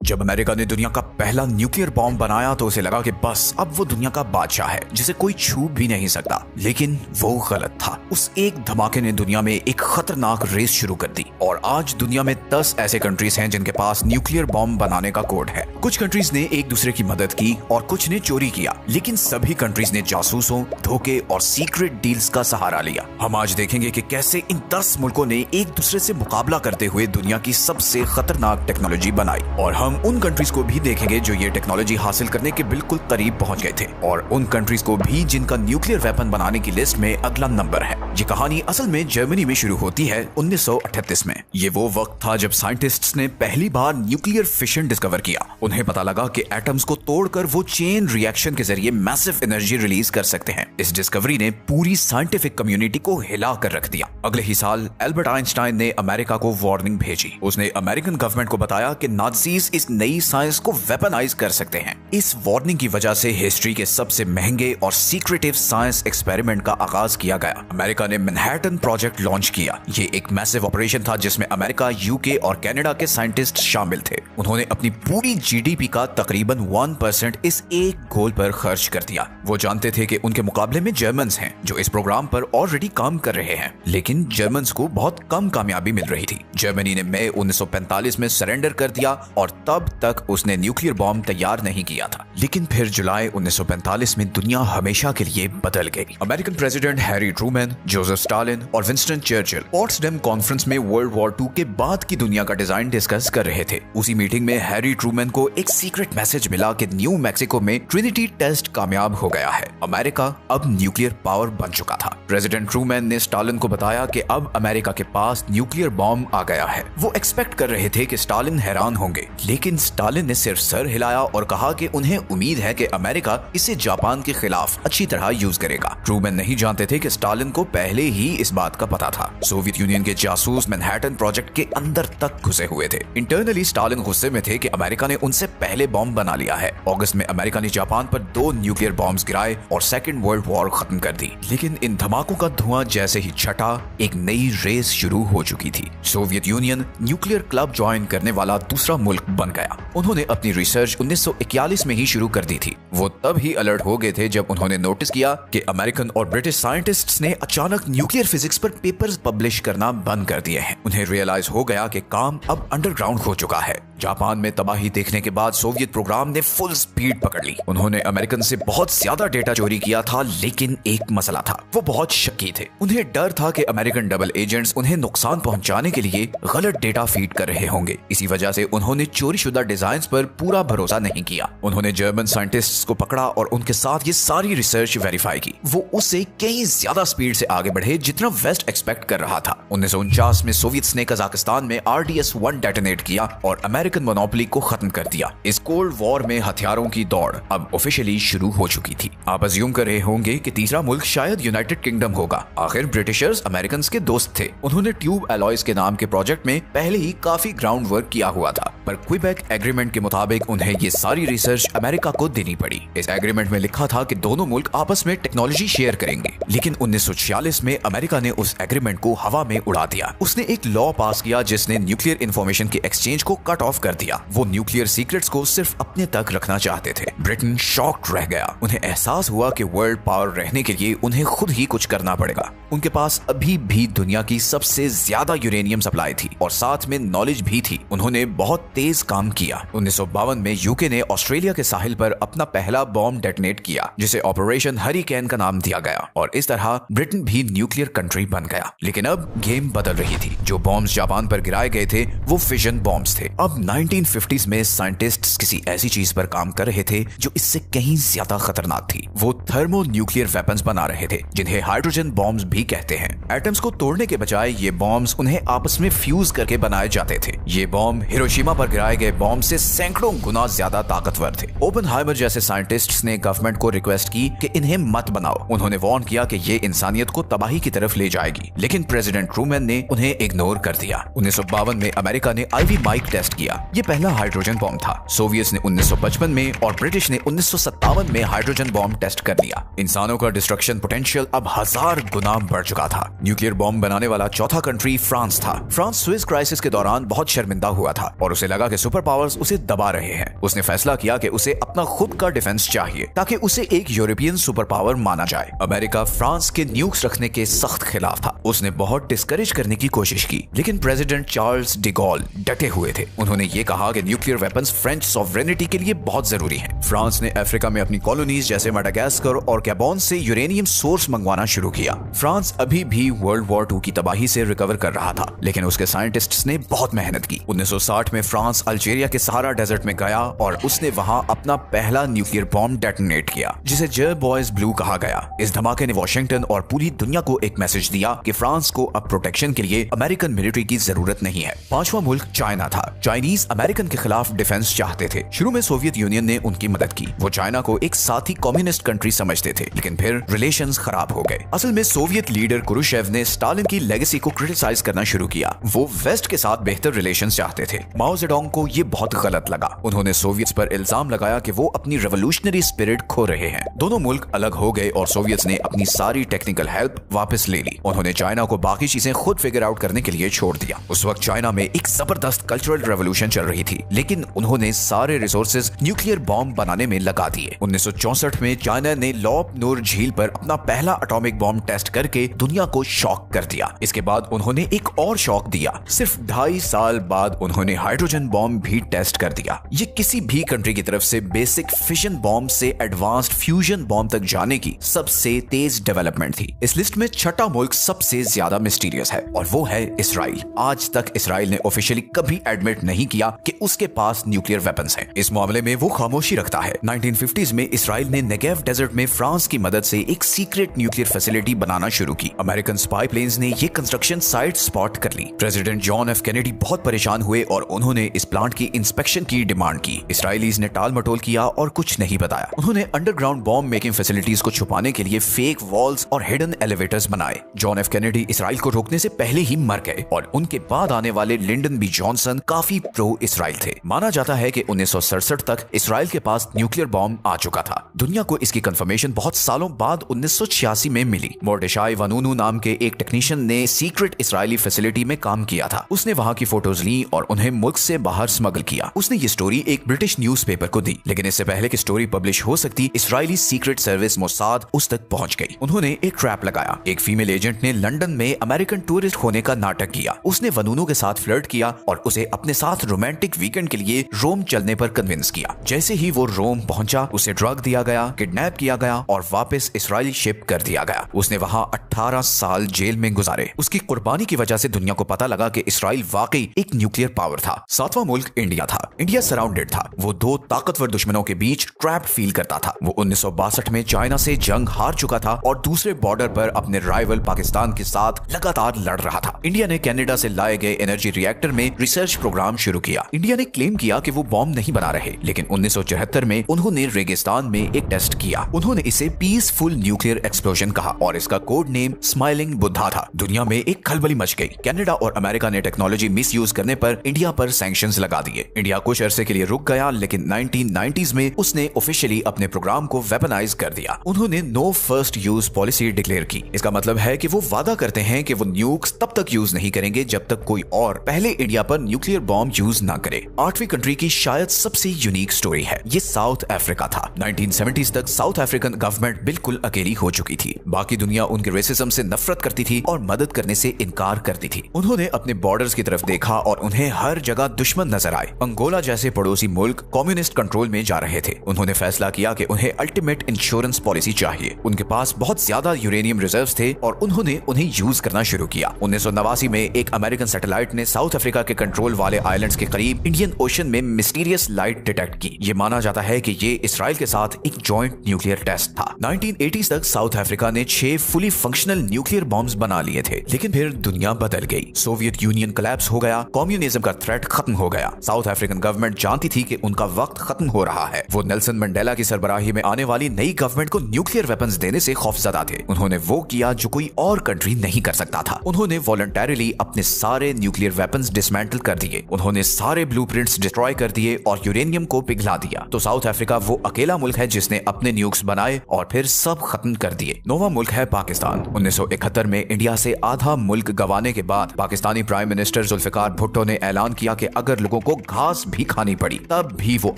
जब अमेरिका ने दुनिया का पहला न्यूक्लियर बॉम्ब बनाया तो उसे लगा कि बस अब वो दुनिया का बादशाह है जिसे कोई छू भी नहीं सकता। लेकिन वो गलत था। उस एक धमाके ने दुनिया में एक खतरनाक रेस शुरू कर दी और आज दुनिया में 10 ऐसे कंट्रीज हैं जिनके पास न्यूक्लियर बॉम्ब बनाने का कोड है। कुछ कंट्रीज ने एक दूसरे की मदद की और कुछ ने चोरी किया, लेकिन सभी कंट्रीज ने जासूसों, धोखे और सीक्रेट डील्स का सहारा लिया। हम आज देखेंगे कि कैसे इन 10 मुल्कों ने एक दूसरे से मुकाबला करते हुए दुनिया की सबसे खतरनाक टेक्नोलॉजी बनाई, और हम उन कंट्रीज को भी देखेंगे जो ये टेक्नोलॉजी हासिल करने के बिल्कुल करीब पहुंच गए थे, और उन कंट्रीज को भी जिनका न्यूक्लियर वेपन बनाने की लिस्ट में अगला नंबर है। ये कहानी असल में जर्मनी में शुरू होती है 1938 में। ये वो वक्त था जब साइंटिस्ट्स ने पहली बार न्यूक्लियर फिशन डिस्कवर किया। उन्हें पता लगा कि एटम्स को तोड़कर वो चेन रिएक्शन के जरिए मैसिव एनर्जी रिलीज कर सकते हैं। इस डिस्कवरी ने पूरी साइंटिफिक कम्युनिटी को हिला कर रख दिया। अगले ही साल एल्बर्ट आइंस्टाइन ने अमेरिका को वार्निंग भेजी। उसने अमेरिकन गवर्नमेंट को बताया कि नाज़ीज इस नई साइंस को वेपनाइज कर सकते हैं। इस वार्निंग की वजह से हिस्ट्री के सबसे महंगे और सीक्रेटिव साइंस एक्सपेरिमेंट का आगाज किया गया। अमेरिका ने मैनहट्टन प्रोजेक्ट लॉन्च किया। ये एक मैसिव ऑपरेशन था जिसमें अमेरिका, यूके और कनाडा के साइंटिस्ट शामिल थे। उन्होंने अपनी पूरी जीडीपी का तकरीबन 1% इस एक गोल पर खर्च कर दिया। वो जानते थे कि उनके मुकाबले में जर्मन्स हैं जो इस प्रोग्राम पर ऑलरेडी काम कर रहे हैं, लेकिन जर्मन्स को बहुत कम कामयाबी मिल रही थी। जर्मनी ने मई 1945 में सरेंडर कर दिया और तब तक उसने न्यूक्लियर बॉम्ब तैयार नहीं किया था। लेकिन फिर जुलाई 1945 में दुनिया हमेशा के लिए बदल गई। American president Harry Trueman, Joseph Stalin और विंस्टन चर्चिल पोट्सडम कॉन्फ्रेंस में वर्ल्ड वॉर 2 के बाद की दुनिया का डिजाइन डिस्कस कर रहे थे। उसी मीटिंग में हैरी ट्रूमैन को एक सीक्रेट मैसेज मिला कि न्यू मैक्सिको में ट्रिनिटी टेस्ट कामयाब हो गया है। अमेरिका अब न्यूक्लियर पावर बन चुका था। प्रेसिडेंट ट्रूमैन ने स्टालिन को बताया कि अब अमेरिका के पास न्यूक्लियर बॉम्ब आ गया है। वो एक्सपेक्ट कर रहे थे कि स्टालिन हैरान होंगे, लेकिन स्टालिन ने सिर्फ सर हिलाया और कहा कि उन्हें उम्मीद है कि अमेरिका इसे जापान के खिलाफ अच्छी तरह यूज करेगा। ट्रूमैन नहीं जानते थे कि स्टालिन को पहले ही इस बात का पता था। सोवियत यूनियन के जासूस मैनहट्टन प्रोजेक्ट के अंदर तक घुसे हुए थे। इंटरनली स्टालिन गुस्से में थे कि अमेरिका ने उनसे पहले बॉम्ब बना लिया है। अगस्त में अमेरिका ने जापान पर 2 न्यूक्लियर बॉम्ब्स गिराए और सेकेंड वर्ल्ड वॉर खत्म कर दी। लेकिन इन धमाकों का धुआं जैसे ही छटा, एक नई रेस शुरू हो चुकी थी। Soviet union nuclear club join करने वाला दूसरा मुल्क बन गया। उन्होंने अपनी रिसर्च 1941 में ही शुरू कर दी थी। वो तब ही अलर्ट हो गए थे जब उन्होंने नोटिस किया कि अमेरिकन और ब्रिटिश साइंटिस्ट्स ने अचानक न्यूक्लियर फिजिक्स पर पेपर्स पब्लिश करना बंद कर दिए हैं। उन्हें रियलाइज हो गया कि काम अब अंडरग्राउंड हो चुका है। जापान में तबाही देखने के बाद सोवियत प्रोग्राम ने फुल स्पीड पकड़ ली। उन्होंने अमेरिकन से बहुत ज्यादा डेटा चोरी किया था, लेकिन एक मसला था, वो बहुत शक्की थे। उन्हें डर था कि अमेरिकन डबल एजेंट्स उन्हें नुकसान पहुंचाने के लिए गलत डेटा फीड कर रहे होंगे। इसी वजह से उन्होंने चोरी शुदा डिजाइन पर पूरा भरोसा नहीं किया। उन्होंने जर्मन साइंटिस्ट्स को पकड़ा और उनके साथ ये सारी रिसर्च वेरीफाई की। वो उससे कई ज्यादा स्पीड से आगे बढ़े जितना वेस्ट एक्सपेक्ट कर रहा था। 1949 में सोवियत्स ने कजाकिस्तान में RDS-1 डेटोनेट किया और अमेरिकन मोनोपोली को खत्म कर दिया। इस कोल्ड वॉर में हथियारों की दौड़ अब ऑफिशियली शुरू हो चुकी थी। आप अज्यूम कर रहे होंगे कि तीसरा मुल्क शायद यूनाइटेड किंगडम होगा। आखिर ब्रिटिशर्स अमेरिकन के दोस्त थे। उन्होंने ट्यूब एलॉयज के नाम के प्रोजेक्ट में पहले ही काफी ग्राउंड वर्क किया हुआ था, पर क्विबेक एग्रीमेंट के मुताबिक उन्हें ये सारी रिसर्च अमेरिका को देनी पड़ी। इस एग्रीमेंट में लिखा था कि दोनों मुल्क आपस में टेक्नोलॉजी शेयर करेंगे, लेकिन 1946 में अमेरिका ने उस एग्रीमेंट को हवा में उड़ा दिया। उसने एक लॉ पास किया जिसने न्यूक्लियर इंफॉर्मेशन के एक्सचेंज को कट ऑफ कर दिया। वो न्यूक्लियर सीक्रेट्स को सिर्फ अपने तक रखना चाहते थे। ब्रिटेन शॉक्ड रह गया। उन्हें एहसास हुआ कि वर्ल्ड पावर रहने के लिए उन्हें खुद ही कुछ करना पड़ेगा। उनके पास अभी भी दुनिया की सबसे ज्यादा यूरेनियम सप्लाई थी और साथ में नॉलेज भी थी। उन्होंने बहुत तेज काम किया। 1952 में यूके ने ऑस्ट्रेलिया के साहिल पर अपना पहला बॉम्ब डेटोनेट किया, जिसे ऑपरेशन हरिकेन का नाम दिया गया, और इस तरह ब्रिटेन भी न्यूक्लियर कंट्री बन गया। लेकिन अब गेम बदल रही थी। जो बॉम्ब्स जापान पर गिराए गए थे वो फिजन बॉम्ब्स थे। अब 1950s में साइंटिस्ट्स किसी ऐसी चीज पर काम कर रहे थे जो इससे कहीं ज्यादा खतरनाक थी। वो थर्मो न्यूक्लियर वेपन्स बना रहे थे, जिन्हें हाइड्रोजन बॉम्ब्स भी कहते हैं। एटम्स को तोड़ने के बजाय ये बॉम्ब्स उन्हें आपस में फ्यूज करके बनाए जाते थे। ये बॉम्ब हिरोशिमा पर गिराए गए बॉम्ब से सैकड़ों गुना ज्यादा ताकतवर थे। ओपेनहाइमर जैसे साइंटिस्ट्स ने गवर्नमेंट को रिक्वेस्ट की कि इन्हें मत बनाओ। उन्होंने वार्न किया कि ये इंसानियत को तबाही की तरफ ले जाएगी, लेकिन प्रेसिडेंट ट्रूमैन ने उन्हें इग्नोर कर दिया। 1952 में अमेरिका ने आईवी माइक टेस्ट किया। ये पहला हाइड्रोजन बॉम्ब था। सोवियत ने 1955 में और ब्रिटिश ने 1957 में हाइड्रोजन बॉम्ब टेस्ट कर लिया। इंसानों का डिस्ट्रक्शन पोटेंशियल अब 1000 गुना बढ़ चुका था। न्यूक्लियर बॉम्ब बनाने वाला चौथा कंट्री फ्रांस था। फ्रांस स्विस क्राइसिस के दौरान बहुत शर्मिंदा हुआ था और उसे लगा कि सुपर पावर्स उसे दबा रहे हैं। उसने फैसला किया कि उसे अपना खुद का डिफेंस चाहिए ताकि उसे एक यूरोपियन सुपर पावर माना जाए। अमेरिका फ्रांस के न्यूक्स रखने के सख्त खिलाफ था। उसने बहुत डिस्करेज करने की कोशिश की, लेकिन प्रेसिडेंट चार्ल्स डी गॉल डटे हुए थे। उन्होंने ये कहा कि न्यूक्लियर वेपन्स फ्रेंच सॉवरेनिटी के लिए बहुत जरूरी हैं। फ्रांस ने अफ्रीका में अपनी कॉलोनीज जैसे मेडागास्कर और गैबोन से यूरेनियम सोर्स मंगवाना शुरू किया। फ्रांस अभी भी वर्ल्ड वॉर 2 की तबाही से रिकवर कर रहा था, लेकिन उसके साइंटिस्ट्स ने बहुत मेहनत की। 1960 में फ्रांस अल्जीरिया के सहारा डेजर्ट में गया और उसने वहां अपना पहला न्यूक्लियर बॉम्ब डेटोनेट किया, जिसे जय बॉयज ब्लू कहा गया। इस धमाके ने वॉशिंगटन और पूरी दुनिया को एक मैसेज दिया कि फ्रांस को अब प्रोटेक्शन के लिए अमेरिकन मिलिट्री की जरूरत नहीं है। पांचवा मुल्क चाइना था। चाइनीज अमेरिकन के खिलाफ डिफेंस चाहते थे। शुरू में सोवियत यूनियन ने उनकी मदद की। वो चाइना को एक साथी कम्युनिस्ट कंट्री समझते थे, लेकिन फिर रिलेशंस खराब हो गए। असल में सोवियत लीडर क्रुश्चेव ने स्टालिन की लेगेसी को क्रिटिसाइज करना शुरू किया। वो वेस्ट के साथ बेहतर रिलेशंस चाहते थे। माओ जेडोंग को ये बहुत गलत लगा। उन्होंने सोवियट्स पर इल्जाम लगाया कि वो अपनी रेवोल्यूशनरी स्पिरिट खो रहे हैं। दोनों मुल्क अलग हो गए और सोवियट्स ने अपनी सारी टेक्निकल हेल्प वापस ले ली। उन्होंने चाइना को बाकी चीजें खुद फिगर आउट करने के लिए छोड़ दिया। उस वक्त चाइना में एक जबरदस्त कल्चरल रेवोल्यूशन चल रही थी, लेकिन उन्होंने सारे रिसोर्सेज न्यूक्लियर बॉम्ब बनाने में लगा दिए। 1964 में चाइना ने लॉप नूर झील पर अपना पहला एटॉमिक बॉम्ब टेस्ट करके दुनिया को शॉक कर दिया। इसके बाद उन्होंने एक और शॉक दिया। सिर्फ 2.5 साल बाद उन्होंने हाइड्रोजन बॉम्ब भी टेस्ट कर दिया। ये किसी भी कंट्री की तरफ से बेसिक फिशन बॉम्ब से एडवांस्ड फ्यूजन बॉम्ब तक जाने की सबसे तेज डेवलपमेंट थी। इस लिस्ट में छठा मुल्क सबसे ज्यादा मिस्टीरियस है और वो है इसराइल। आज तक इसराइल ने ऑफिशियली कभी एडमिट नहीं किया कि उसके पास न्यूक्लियर वेपन्स हैं। इस मामले में वो खामोशी रखता है। 1950s में इसराइल ने नेगेव डेजर्ट में फ्रांस की मदद से एक सीक्रेट न्यूक्लियर फैसिलिटी बनाना शुरू की। अमेरिकन स्पाई प्लेन्स ने ये कंस्ट्रक्शन साइट स्पॉट कर ली। प्रेसिडेंट जॉन एफ कैनेडी बहुत परेशान हुए और उन्होंने इस प्लांट की इंस्पेक्शन की डिमांड की। इसराइलीज ने टाल मटोल किया और कुछ नहीं बताया। उन्होंने अंडरग्राउंड बॉम्ब मेकिंग फैसिलिटीज को छुपाने के लिए फेक वॉल्स और हिडन एलिवेटर्स बनाए। जॉन एफ कैनेडी इसराइल को रोकने से पहले ही मर गए और उनके बाद आने वाले लिंडन बी जॉनसन काफी प्रो इसराइल थे। माना जाता है कि 1967 तक इसराइल के पास न्यूक्लियर बॉम्ब आ चुका था। दुनिया को इसकी कंफर्मेशन बहुत सालों बाद 1986 में मिली। मोर्डेशाई वानूनू नाम के एक टेक्नीशियन ने सीक्रेट इसराइली फैसिलिटी में काम किया था। उसने वहां की फोटोज ली और उन्हें मुल्क से बाहर स्मगल किया। उसने ये स्टोरी एक ब्रिटिश न्यूज़पेपर को दी, लेकिन इससे पहले कि स्टोरी पब्लिश हो सकती, इसराइली सीक्रेट सर्विस मोसाद उस तक पहुंच गई। उन्होंने एक ट्रैप लगाया। एक फीमेल एजेंट ने लंदन में अमेरिकन टूरिस्ट होने का नाटक किया। उसने वनूनू के साथ फ्लर्ट किया और उसे अपने साथ रोमांटिक वीकेंड के लिए रोम चलने पर कन्विंस किया। जैसे ही वो रोम पहुंचा, उसे ड्रग दिया गया, किडनैप किया गया और वापस इसराइल शिप कर दिया गया। उसने वहां 18 साल जेल में गुजारे। उसकी कुर्बानी की वजह से दुनिया को पता लगा कि इसराइल वाकई एक न्यूक्लियर पावर था। सातवां मुल्क इंडिया था। इंडिया सराउंडेड था। वो दो ताकतवर दुश्मनों के बीच ट्रैप्ड फील करता था। वो 1962 में चाइना से जंग हार चुका था और दूसरे बॉर्डर पर अपने राइवल पाकिस्तान के साथ लगातार लड़ रहा था। इंडिया ने कनाडा से लाए गए एनर्जी रिएक्टर में रिसर्च प्रोग्राम शुरू किया। इंडिया ने क्लेम किया कि वो बॉम्ब नहीं बना रहे, लेकिन 1974 में उन्होंने रेगिस्तान में एक टेस्ट किया। उन्होंने इसे पीसफुल न्यूक्लियर एक्सप्लोजन कहा और इसका कोड नेम स्माइलिंग बुद्धा था। दुनिया में एक खलबली मच गई। कनाडा और अमेरिका ने टेक्नोलॉजी मिसयूज करने पर इंडिया पर सैंक्शंस लगा दिए। इंडिया कुछ अरसे के लिए रुक गया, लेकिन 1990s में उसने ऑफिशियली अपने प्रोग्राम को वेपनाइज कर दिया। उन्होंने no first use policy declare की। इसका मतलब है कि वो वादा करते हैं कि वो न्यूक्स तब तक यूज नहीं करेंगे जब तक कोई और पहले इंडिया पर न्यूक्लियर बॉम्ब यूज ना करे। 8वीं कंट्री की शायद सबसे यूनिक स्टोरी है। ये साउथ अफ्रीका था। 1970s तक साउथ अफ्रीकन गवर्नमेंट बिल्कुल अकेली हो चुकी थी। बाकी दुनिया उनके रेसिज्म से नफरत करती थी और मदद करने से इनकार करती थी। उन्होंने अपने बॉर्डर्स की तरफ देखा और उन्हें हर जगह दुश्मन नजर आए। अंगोला जैसे पड़ोसी मुल्क कम्युनिस्ट कंट्रोल में जा रहे थे। उन्होंने फैसला किया कि उन्हें अल्टीमेट इंश्योरेंस पॉलिसी चाहिए। उनके पास बहुत ज्यादा यूरेनियम रिजर्व्स थे और उन्होंने उन्हें यूज करना शुरू किया। 1989 में एक अमेरिकन सैटेलाइट ने साउथ अफ्रीका के कंट्रोल वाले आइलैंड्स के करीब इंडियन ओशन में मिस्टीरियस लाइट डिटेक्ट की। ये माना जाता है कि ये इसराइल के साथ एक जॉइंट न्यूक्लियर टेस्ट था। 1980s तक साउथ अफ्रीका ने 6 फुली फंक्शनल न्यूक्लियर बॉम्ब्स बना लिए थे, लेकिन फिर दुनिया बदल गई। सोवियत यूनियन कोलैप्स हो गया। कम्युनिज्म का थ्रेट खत्म हो गया। साउथ अफ्रीकन गवर्नमेंट जानती थी कि उनका वक्त खत्म हो रहा है। वो नेल्सन मंडेला की सरबराही में आने वाली नई गवर्नमेंट को न्यूक्लियर वेपन्स देने से खौफजदा थे। उन्होंने वो किया जो कोई और कंट्री नहीं कर सकता था। उन्होंने वॉलंटरीली अपने सारे न्यूक्लियर वेपन्स डिसमेंटल कर दिए। उन्होंने सारे ब्लूप्रिंट्स डिस्ट्रॉय कर दिए और यूरेनियम को पिघला दिया। तो साउथ अफ्रीका वो अकेला मुल्क है जिसने अपने न्यूक्स बनाए और फिर सब खत्म कर दिए। नौवां मुल्क है पाकिस्तान। 1971 में इंडिया से आधा मुल्क गंवाने के बाद पाकिस्तानी प्राइम मिनिस्टर जुल्फिकार भुट्टो ने ऐलान किया कि अगर लोगों मुल्कों को घास भी खानी पड़ी, तब भी वो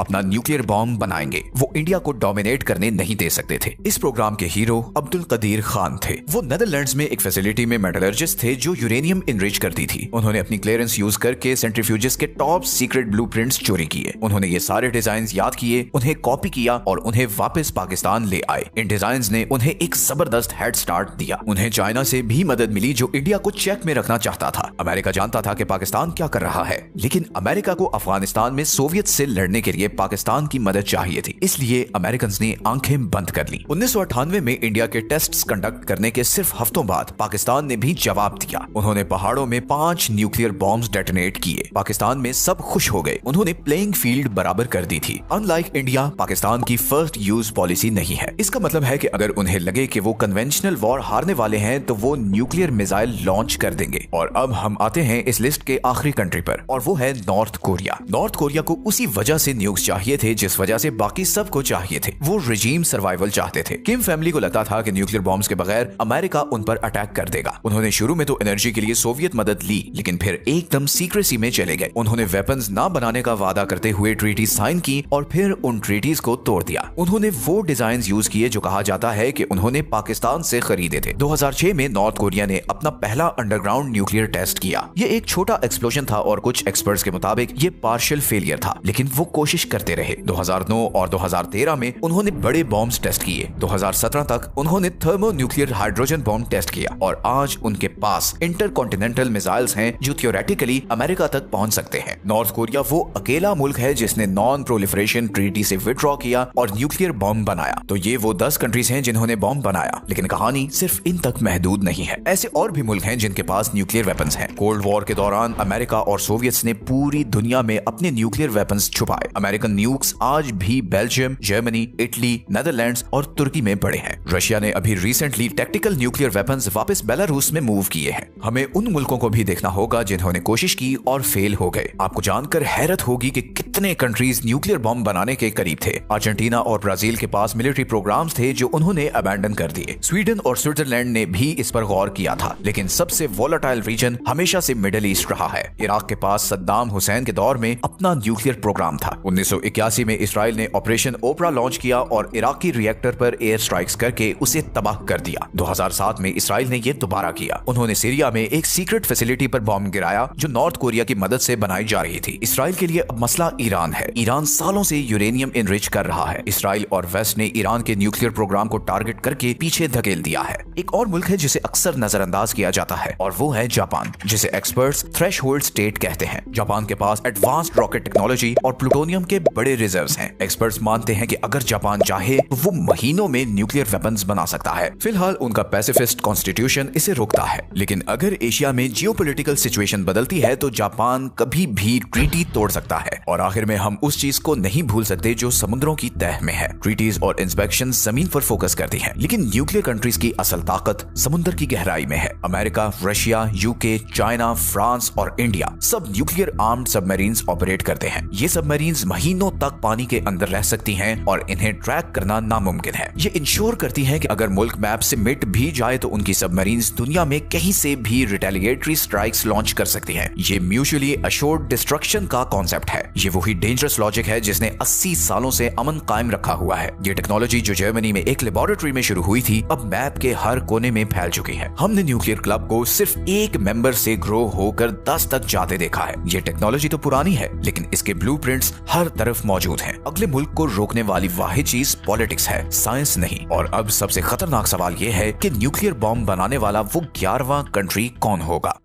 अपना न्यूक्लियर बॉम्ब बनाएंगे। वो इंडिया को डोमिनेट करने नहीं दे सकते थे। इस प्रोग्राम के हीरो अब्दुल कदीर खान थे। वो नेदरलैंड्स में एक फैसिलिटी में मेटलर्जिस्ट थे जो यूरेनियम इनरिच करती थी। उन्होंने अपनी क्लियरेंस यूज करके सेंट्रीफ्यूजेस के टॉप सीक्रेट ब्लूप्रिंट्स चोरी किए। उन्होंने ये सारे डिजाइन याद किए, उन्हें कॉपी किया और उन्हें वापस पाकिस्तान ले आए। इन डिजाइन ने उन्हें एक जबरदस्त हेड स्टार्ट दिया। उन्हें चाइना से भी मदद मिली जो इंडिया को चेक में रखना चाहता था। अमेरिका जानता था कि पाकिस्तान क्या कर रहा है, लेकिन अमेरिका को अफगानिस्तान में सोवियत से लड़ने के लिए पाकिस्तान की मदद चाहिए थी, इसलिए अमेरिकन ने आंखें बंद कर ली। 1998 में इंडिया के टेस्ट्स कंडक्ट करने के सिर्फ हफ्तों बाद पाकिस्तान ने भी जवाब दिया। उन्होंने पहाड़ों में 5 न्यूक्लियर बॉम्ब्स डेटोनेट किए। पाकिस्तान में सब खुश हो गए। उन्होंने प्लेइंग फील्ड बराबर कर दी थी। अनलाइक इंडिया, पाकिस्तान की फर्स्ट यूज पॉलिसी नहीं है। इसका मतलब है कि अगर उन्हें लगे कि वो कन्वेंशनल वॉर हारने वाले हैं तो वो न्यूक्लियर मिसाइल लॉन्च कर देंगे। और अब हम आते हैं इस लिस्ट के आखिरी कंट्री पर, और वो है नॉर्थ कोरिया। नॉर्थ कोरिया को उसी वजह से न्यूक्स चाहिए थे जिस वजह से बाकी सबको चाहिए थे। वो रिजीम सर्वाइवल चाहते थे। किम फैमिली को लगता था कि न्यूक्लियर बॉम्ब्स के बगैर अमेरिका उन पर अटैक कर देगा। उन्होंने शुरू में तो एनर्जी के लिए सोवियत मदद ली, लेकिन फिर एकदम सीक्रेसी में चले गए। उन्होंने वेपन्स ना बनाने का वादा करते हुए ट्रीटी साइन की और फिर उन ट्रीटीज को तोड़ दिया। उन्होंने वो डिजाइन यूज किए जो कहा जाता है कि उन्होंने पाकिस्तान से खरीदे थे। 2006 में नॉर्थ कोरिया ने अपना पहला अंडरग्राउंड न्यूक्लियर टेस्ट किया। ये एक छोटा एक्सप्लोजन था और कुछ एक्सपर्ट्स के मुताबिक ये पार्शियल फेलियर था, लेकिन वो कोशिश करते रहे। 2009 और 2013 में उन्होंने बड़े बॉम्ब्स टेस्ट किए। 2017 तक उन्होंने thermo nuclear hydrogen bomb test किया और आज उनके पास इंटरकॉन्टिनेंटल मिसाइल्स हैं जो थियोरेटिकली अमेरिका तक पहुंच सकते हैं। नॉर्थ कोरिया वो अकेला मुल्क है जिसने नॉन प्रोलिफरेशन ट्रीटी से विड्रॉ किया और न्यूक्लियर बॉम्ब बनाया। तो ये वो 10 कंट्रीज हैं जिन्होंने बॉम्ब बनाया, लेकिन कहानी सिर्फ इन तक महदूद नहीं है। ऐसे और भी मुल्क हैं जिनके पास न्यूक्लियर वेपन्स हैं। कोल्ड वॉर के दौरान अमेरिका और सोवियट्स ने पूरी दुनिया में अपने न्यूक्लियर वेपन्स छुपाए। अमेरिकन न्यूक्स आज भी बेल्जियम, जर्मनी, इटली, नेदरलैंड्स और तुर्की में पड़े हैं। रशिया ने अभी रिसेंटली टैक्टिकल न्यूक्लियर वेपन्स वापस बेलारूस में मूव किए हैं। हमें उन मुल्कों को भी देखना होगा जिन्होंने कोशिश की और फेल हो गए। आपको जानकर हैरत होगी कि कितने कंट्रीज न्यूक्लियर बॉम्ब बनाने के करीब थे। अर्जेंटीना और ब्राजील के पास मिलिट्री प्रोग्राम्स थे जो उन्होंने अबैंडन कर दिए। स्वीडन और स्विट्जरलैंड ने भी इस पर गौर किया था, लेकिन सबसे वोलेटाइल रीजन हमेशा से मिडिल ईस्ट रहा है। इराक के पास सद्दाम हुसैन के दौर में अपना न्यूक्लियर प्रोग्राम था। 1981 में इसराइल ने ऑपरेशन ओपरा लॉन्च किया और इराकी रिएक्टर पर एयर स्ट्राइक्स करके उसे तबाह कर दिया। 2007 में इसराइल ने यह दोबारा किया। उन्होंने सीरिया में एक सीक्रेट फैसिलिटी पर बॉम्ब गिराया जो नॉर्थ कोरिया की मदद से बनाई जा रही थी। इसराइल के लिए अब मसला ईरान है। ईरान सालों से यूरेनियम इनरिच कर रहा है। इसराइल और वेस्ट ने ईरान के न्यूक्लियर प्रोग्राम को टारगेट करके पीछे धकेल दिया है। एक और मुल्क है जिसे अक्सर नजरअंदाज किया जाता है और वो है जापान, जिसे एक्सपर्ट्स थ्रेशहोल्ड स्टेट कहते हैं। जापान के पास एडवांस्ड रॉकेट टेक्नोलॉजी और प्लूटोनियम के बड़े रिजर्व्स हैं। एक्सपर्ट्स मानते हैं कि अगर जापान चाहे तो वो महीनों में न्यूक्लियर वेपन्स बना सकता है। फिलहाल उनका पैसिफिस्ट कॉन्स्टिट्यूशन इसे रोकता है, लेकिन अगर एशिया में जियोपॉलिटिकल सिचुएशन बदलती है तो जापान कभी भी ट्रीटी तोड़ सकता है। और आखिर में हम उस चीज को नहीं भूल सकते जो समुद्रों की तह में है। ट्रीटीज और इंस्पेक्शन जमीन पर फोकस करती हैं, लेकिन न्यूक्लियर कंट्रीज की असल ताकत समुद्र की गहराई में है। America, Russia, UK, China, France और इंडिया सब न्यूक्लियर आर्म्ड सबमरीन्स ऑपरेट करते हैं। ये सबमरीन्स महीनों तक पानी के अंदर रह सकती हैं और इन्हें ट्रैक करना नामुमकिन है। ये इंश्योर करती हैं कि अगर मुल्क मैप से मिट भी जाए तो उनकी सबमरीन्स दुनिया में कहीं से भी रिटेलिएटरी स्ट्राइक्स लॉन्च कर सकती हैं। ये म्यूचुअली अश्योर्ड डिस्ट्रक्शन का कॉन्सेप्ट है। ये वही डेंजरस लॉजिक है जिसने 80 सालों से अमन कायम रखा हुआ है। ये टेक्नोलॉजी जो जर्मनी में एक लेबोरेटरी में शुरू हुई थी अब मैप के हर कोने में फैल चुकी है। हमने न्यूक्लियर क्लब को सिर्फ एक मेंबर से ग्रो होकर 10 तक जाते देखा है। ये टेक्नोलॉजी तो पुरानी है, लेकिन इसके ब्लूप्रिंट्स हर तरफ मौजूद हैं। अगले मुल्क को रोकने वाली वाहिद चीज पॉलिटिक्स है, साइंस नहीं। और अब सबसे खतरनाक सवाल ये है कि न्यूक्लियर बॉम्ब बनाने वाला वो 11वां कंट्री कौन होगा।